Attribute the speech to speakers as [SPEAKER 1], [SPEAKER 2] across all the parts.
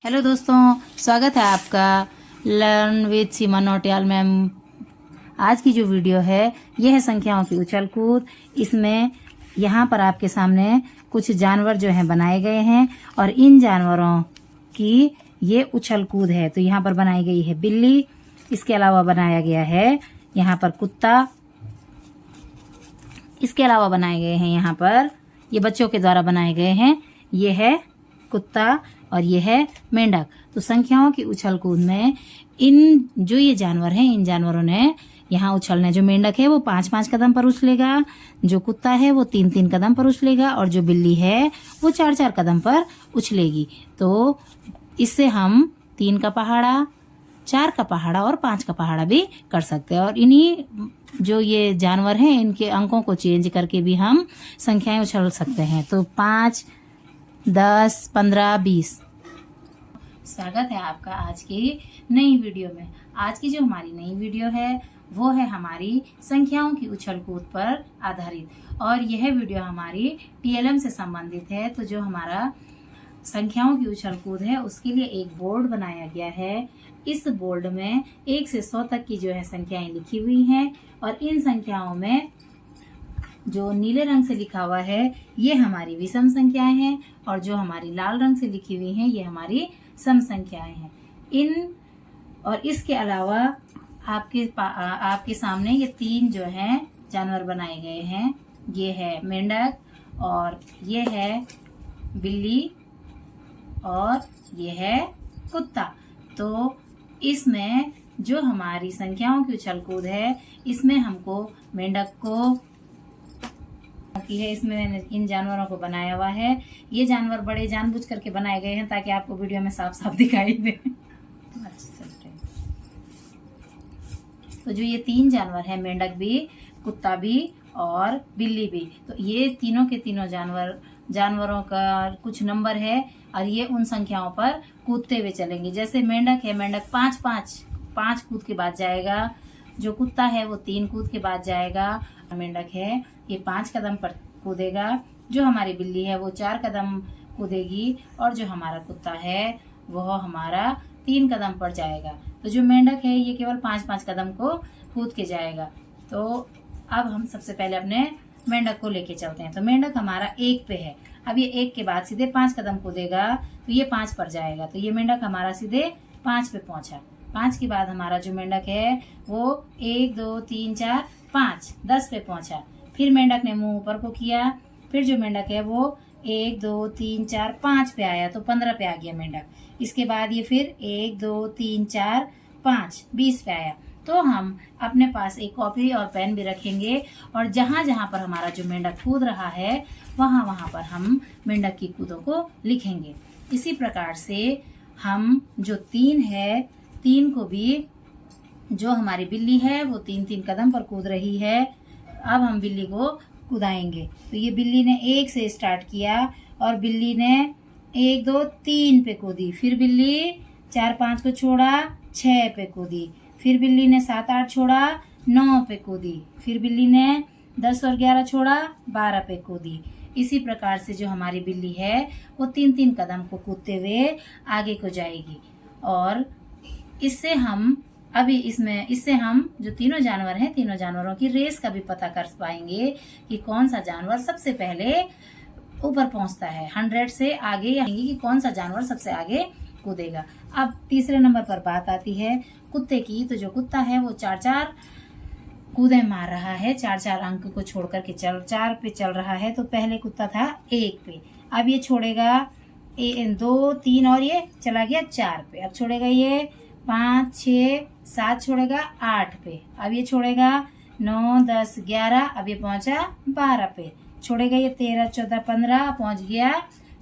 [SPEAKER 1] Hello दोस्तों, स्वागत है आपका learn with Seema Nautiyal ma'am. आज की जो वीडियो है यह है संख्याओं की उछल कूद। इसमें यहाँ पर आपके सामने कुछ जानवर जो हैं बनाए गए हैं और इन जानवरों की ये उछल कूद है। तो यहाँ पर बनाई गई है बिल्ली, इसके अलावा बनाया गया है यहाँ पर कुत्ता, इसके अलावा बनाए गए हैं यहाँ पर ये बच्चों के द्वारा बनाए गए हैं, ये है कुत्ता और ये है मेंढक। तो संख्याओं की उछल कूद में इन जो ये जानवर हैं, इन जानवरों ने यहाँ उछलना है। जो मेंढक है वो 5-5 कदम पर उछलेगा, जो कुत्ता है वो 3-3 कदम पर उछलेगा और जो बिल्ली है वो 4-4 कदम पर उछलेगी। तो इससे हम 3 का पहाड़ा, 4 का पहाड़ा और 5 का पहाड़ा भी कर सकते हैं। और इन्हीं जो ये जानवर हैं इनके अंकों को चेंज करके भी हम संख्याएं उछल सकते हैं। तो 5, 10, 15, 20। स्वागत है आपका आज की नई वीडियो में। आज की जो हमारी नई वीडियो है वो है हमारी संख्याओं की उछल कूद पर आधारित और यह वीडियो हमारी टीएलएम से संबंधित है। तो जो हमारा संख्याओं की उछल कूद है उसके लिए एक बोर्ड बनाया गया है। इस बोर्ड में 1 से 100 तक की जो है संख्याएं लिखी हुई हैं और इन संख्याओं में जो नीले रंग से लिखा हुआ है ये हमारी विषम संख्याएं हैं और जो हमारी लाल रंग से लिखी हुई हैं ये हमारी सम संख्याएं हैं। इन और इसके अलावा आपके सामने ये 3 जो हैं जानवर बनाए गए हैं। ये है मेंढक और ये है बिल्ली और ये है कुत्ता। तो इसमें जो हमारी संख्याओं की उछल कूद है इसमें हमको मेंढक को की है, इसमें मैंने इन जानवरों को बनाया हुआ है। ये जानवर बड़े जानबूझ करके बनाए गए हैं ताकि आपको वीडियो में साफ साफ दिखाई दे। तो जो ये 3 जानवर है, मेंढक भी, कुत्ता भी और बिल्ली भी, तो ये तीनों के तीनों जानवरों का कुछ नंबर है और ये उन संख्याओं पर कूदते हुए चलेंगे। जैसे मेंढक है, मेंढक 5 कूद के बाद जाएगा। जो कुत्ता है वो 3 कूद के बाद जाएगा। मेंढक है ये 5 कदम पर कूदेगा। जो हमारी बिल्ली है वो 4 कदम कूदेगी और जो हमारा कुत्ता है वह हमारा 3 कदम पर जाएगा। तो जो मेंढक है ये केवल 5-5 कदम को कूद के जाएगा। तो अब हम सबसे पहले अपने मेंढक को लेके चलते हैं। तो मेंढक हमारा 1 पे है। अब ये 1 के बाद सीधे 5 कदम कूदेगा तो ये 5 पर जाएगा। तो ये मेंढक हमारा सीधे 5 पे पहुंचा। 5 के बाद हमारा जो मेंढक है वो 1, 2, 3, 4, 5, 10 पे पहुंचा। फिर मेंढक ने मुंह ऊपर को किया। फिर जो मेंढक है वो 1, 2, 3, 4, 5 पे आया तो 15 पे आ गया मेंढक। इसके बाद ये फिर 1, 2, 3, 4, 5, 20 पे आया। तो हम अपने पास एक कॉपी और पेन भी रखेंगे और जहां जहां पर हमारा जो मेंढक कूद रहा है वहां पर हम मेंढक की कूदों को लिखेंगे। इसी प्रकार से हम जो 3 है, 3 को भी, जो हमारी बिल्ली है वो 3-3 कदम पर कूद रही है। अब हम बिल्ली को कूदाएंगे। तो ये बिल्ली ने 1 से स्टार्ट किया और बिल्ली ने 1, 2, 3 पे कूदी। फिर बिल्ली 4-5 को छोड़ा, 6 पे कूदी। फिर बिल्ली ने 7-8 छोड़ा, 9 पे कूदी। फिर बिल्ली ने 10 और 11 छोड़ा, 12 पे कूदी। इसी प्रकार से जो हमारी बिल्ली है वो 3-3 कदम को कूदते हुए आगे को जाएगी। और इससे हम जो तीनों जानवर हैं, तीनों जानवरों की रेस का भी पता कर पाएंगे कि कौन सा जानवर सबसे पहले ऊपर पहुंचता है। 100 से आगे कि कौन सा जानवर सबसे आगे कूदेगा। अब तीसरे नंबर पर बात आती है कुत्ते की। तो जो कुत्ता है वो 4-4 कूदे मार रहा है, 4-4 अंक को छोड़ करके 4 पे चल रहा है। तो पहले कुत्ता था 1 पे, अब ये छोड़ेगा 2, 3 और ये चला गया 4 पे। अब छोड़ेगा ये 5, 6, 7 छोड़ेगा 8 पे। अब ये छोड़ेगा 9, 10, 11, अब ये पहुंचा 12 पे। छोड़ेगा ये 13, 14, 15, पहुंच गया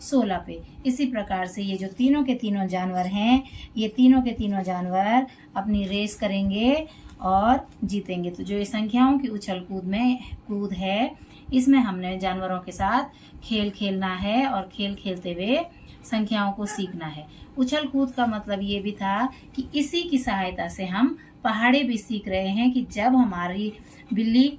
[SPEAKER 1] 16 पे। इसी प्रकार से ये जो तीनों के तीनों जानवर हैं, ये तीनों के तीनों जानवर अपनी रेस करेंगे और जीतेंगे। तो जो ये संख्याओं की उछल कूद है इसमें हमने जानवरों के साथ खेल खेलना है और खेल खेलते हुए संख्याओं को सीखना है। उछल कूद का मतलब ये भी था कि इसी की सहायता से हम पहाड़े भी सीख रहे हैं कि जब हमारी बिल्ली,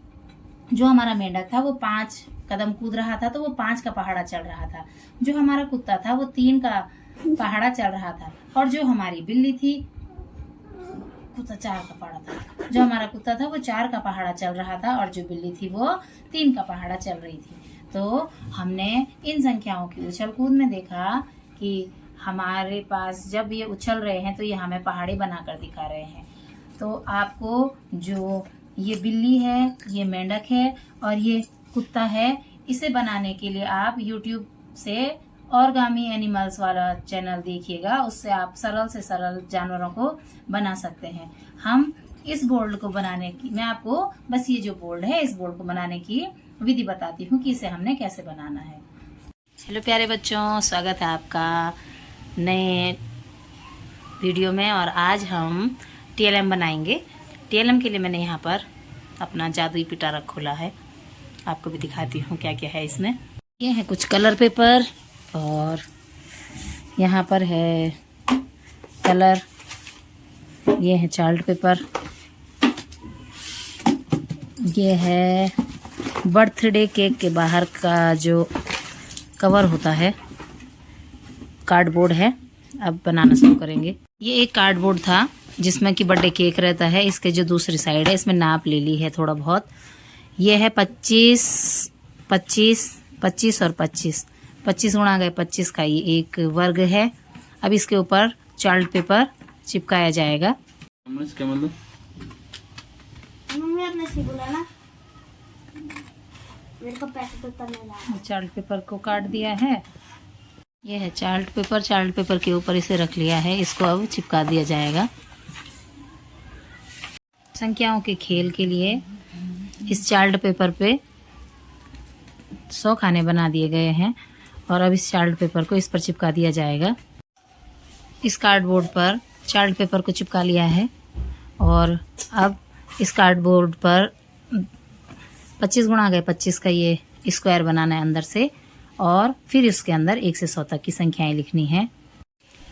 [SPEAKER 1] जो हमारा मेंढक था वो 5 कदम कूद रहा था तो वो 5 का पहाड़ा चढ़ रहा था। जो हमारा कुत्ता था वो 3 का पहाड़ा चल रहा था, और जो हमारी बिल्ली थी, कुत्ता 4 का पहाड़ा था, जो हमारा कुत्ता था वो 4 का पहाड़ा चल रहा था, और जो बिल्ली थी वो 3 का पहाड़ा चल रही थी। तो हमने इन संख्याओं की उछल कूद में देखा कि हमारे पास जब ये उछल रहे हैं तो ये हमें पहाड़ी बनाकर दिखा रहे हैं। तो आपको जो ये बिल्ली है, ये मेंढक है और ये कुत्ता है, इसे बनाने के लिए आप YouTube से ऑरगामी एनिमल्स वाला चैनल देखिएगा, उससे आप सरल से सरल जानवरों को बना सकते हैं। हम इस बोर्ड को बनाने की, मैं आपको बस ये जो बोर्ड है इस बोर्ड को बनाने की विधि बताती हूँ कि इसे हमने कैसे बनाना है। हेलो प्यारे बच्चों, स्वागत है आपका नए वीडियो में। और आज हम TLM बनाएंगे। TLM के लिए मैंने यहाँ पर अपना जादुई पिटारा खोला है, आपको भी दिखाती हूँ क्या क्या है इसमें। ये है कुछ कलर पेपर, और यहाँ पर है कलर, ये है चार्ट पेपर, ये है बर्थडे केक के बाहर का जो कवर होता है, कार्डबोर्ड है। अब बनाना शुरू करेंगे। ये एक कार्डबोर्ड था जिसमें कि बर्थडे केक रहता है, इसके जो दूसरी साइड है इसमें नाप ले ली है थोड़ा बहुत। ये है 25, 25, 25 और 25, 25 गुणा गए 25 का ये एक वर्ग है। अब इसके ऊपर चार्ट पेपर चिपकाया जाएगा। चार्ट पेपर को काट दिया है, ये है चार्ट पेपर। चार्ट पेपर के ऊपर इसे रख लिया है, इसको अब चिपका दिया जाएगा। संख्याओं के खेल के लिए इस चार्ट पेपर पे 100 खाने बना दिए गए हैं, और अब इस चार्ट पेपर को इस पर चिपका दिया जाएगा। इस कार्डबोर्ड पर चार्ट पेपर को चिपका लिया है, और अब इस कार्डबोर्ड पर 25 गुणा गए 25 का ये स्क्वायर बनाना है अंदर से, और फिर इसके अंदर 1 से 100 तक की संख्याएं लिखनी है।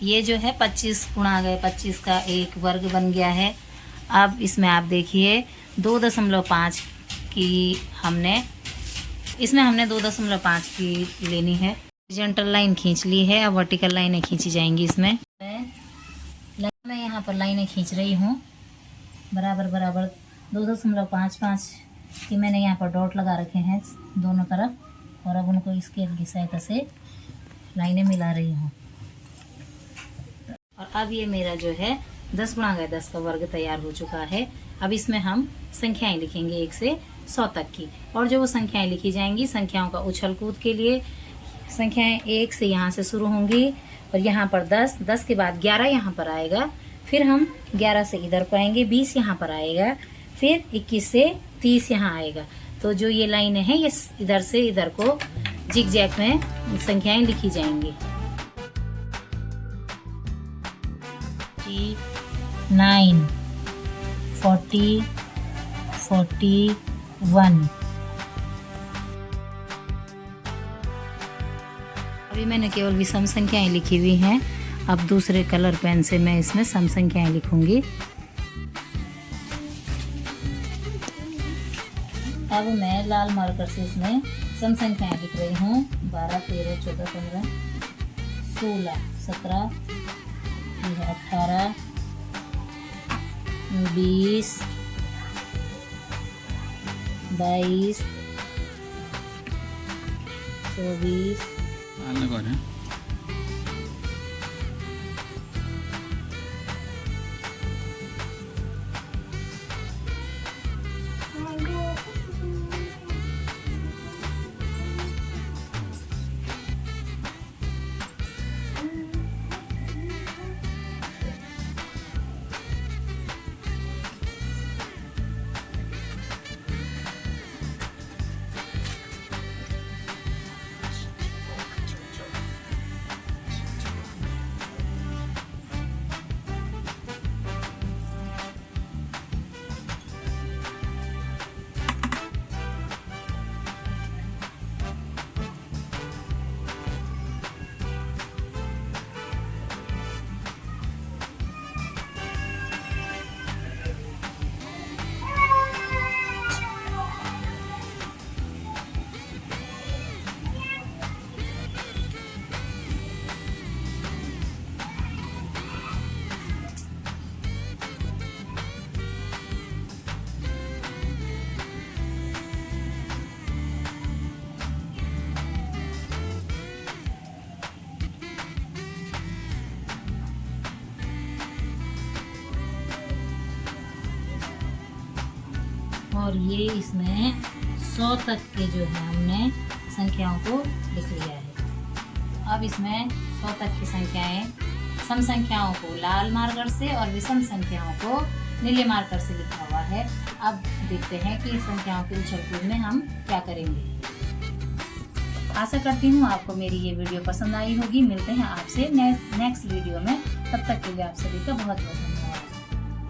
[SPEAKER 1] ये जो है 25 गुणा गए 25 का एक वर्ग बन गया है। अब इसमें आप देखिए 2.5 की इसमें हमने 2.5 की लेनी है। हॉरिजॉन्टल लाइन खींच ली है, अब वर्टिकल लाइनें खींची जाएंगी। इसमें मैं यहाँ पर लाइनें खींच रही हूँ बराबर बराबर 2.55 की मैंने यहाँ पर डॉट लगा रखे हैं दोनों तरफ, और अब उनको स्केल की सहायता से लाइनें मिला रही हूँ। और अब ये मेरा जो है 10 गुणा गए 10 का वर्ग तैयार हो चुका है। अब इसमें हम संख्याएं लिखेंगे 1 से 100 तक की, और जो वो संख्याएं लिखी जाएंगी, संख्याओं का उछल कूद के लिए संख्याएं 1 से यहाँ से शुरू होंगी, और यहाँ पर 10, 10 के बाद 11 यहाँ पर आएगा, फिर हम 11 से इधर को आएंगे, 20 यहाँ पर आएगा, फिर 21 से 30 यहाँ आएगा। तो जो ये लाइनें हैं ये इधर से इधर को जिग जैग में संख्याएं लिखी जाएंगी। 9, 40, 41। अभी मैंने केवल विषम संख्याएं लिखी हुई हैं। अब दूसरे कलर पेन से मैं इसमें सम संख्याएं लिखूंगी। अब मैं लाल मार्कर से इसमें सम संख्याएं लिख रही हूँ। 12, 13, 14, 15, 16, 17, 18, 20, 22, 24, और ये इसमें 100 तक के जो है हमने संख्याओं को लिख लिया है। अब इसमें 100 तक की संख्याएं, सम संख्याओं को लाल मार्कर से और विषम संख्याओं को नीले मार्कर से लिखा हुआ है। अब देखते हैं कि संख्याओं के उछल कूद में हम क्या करेंगे। आशा करती हूँ आपको मेरी ये वीडियो पसंद आई होगी। मिलते हैं आपसे नेक्स्ट वीडियो में। तब तक के लिए आप सभी का बहुत बहुत धन्यवाद।